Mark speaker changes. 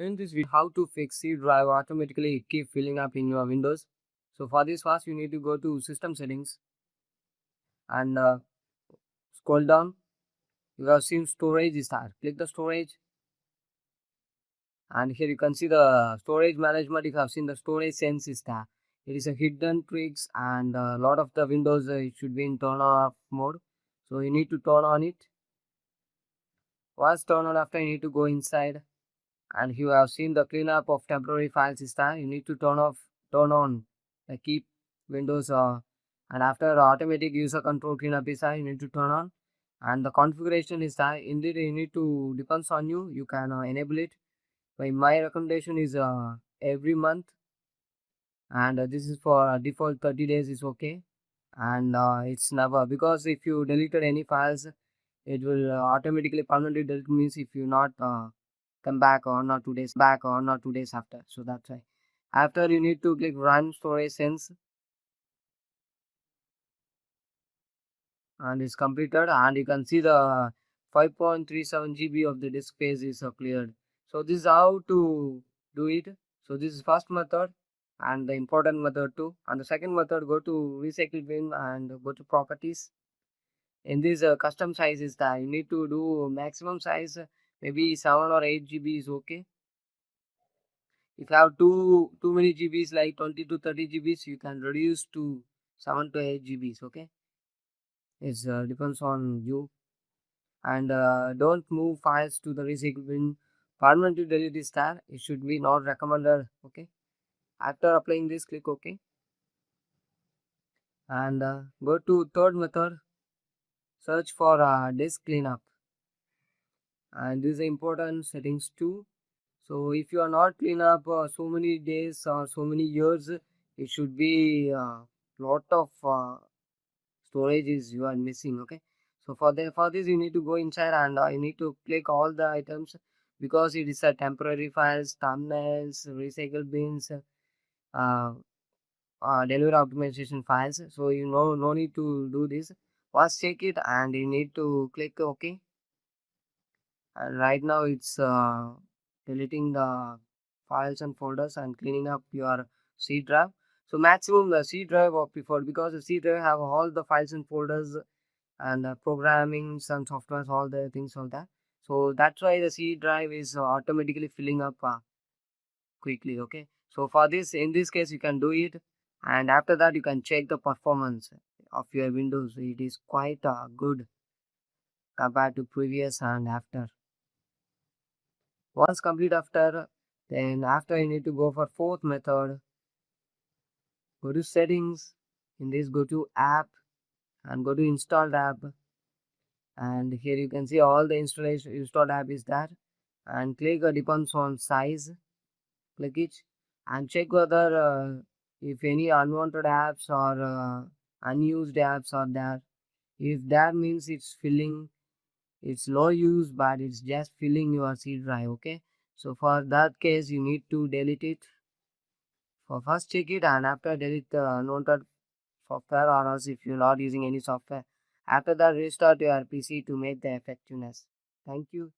Speaker 1: In this video, how to fix C drive automatically keep filling up in your Windows. So for this first you need to go to system settings and scroll down. You have seen storage is there. Click the storage and here you can see the storage management. You have seen the storage sense is there. It is a hidden tricks and a lot of the Windows it should be in turn off mode. So you need to turn on it. Once turn on, after you need to go inside and you have seen the cleanup of temporary files is there. You need to turn on the keep Windows and after automatic user control cleanup is there, you need to turn on, and the configuration is there. Indeed, you need to depends on you. You can enable it. By my recommendation is every month, and this is for default 30 days is okay, and it's never, because if you deleted any files, it will automatically permanently delete, means if you not come back or not 2 days after. So that's why after you need to click run storage sense and it's completed, and you can see the 5.37 GB of the disk space is cleared. So this is how to do it. So this is first method and the important method too. And the second method, go to recycle bin and go to properties. In this custom size is that you need to do maximum size, maybe 7 or 8 GB is okay. If you have too many GBs like 20 to 30 GBs, you can reduce to 7 to 8 GBs. Okay, it depends on you. And don't move files to the recycle bin. Permanently delete this tab. It should be not recommended. Okay. After applying this, click OK and go to third method. Search for disk cleanup, and this is important settings too. So if you are not clean up so many days or so many years, it should be lot of storage is you are missing. Okay, so for this you need to go inside and you need to click all the items, because it is a temporary files, thumbnails, recycle bins, delivery optimization files. So you know no need to do this. First check it and you need to click OK. And right now it's deleting the files and folders and cleaning up your C drive. So maximum the C drive are preferred, because the C drive have all the files and folders and programming and softwares, all the things, all that. So that's why the C drive is automatically filling up quickly. Okay, so for this, in this case you can do it, and after that you can check the performance of your Windows. It is quite good compared to previous and after. Once complete after, then after you need to go for fourth method. Go to settings. In this, go to app and go to installed app. And here you can see all the installed app is there. And click depends on size. Click it and check whether if any unwanted apps or unused apps are there. If that means it's filling, it's low use but it's just filling your C drive. Okay, so for that case you need to delete it. For first check it and after delete the unwanted software, or else if you're not using any software, after that restart your PC to make the effectiveness. Thank you.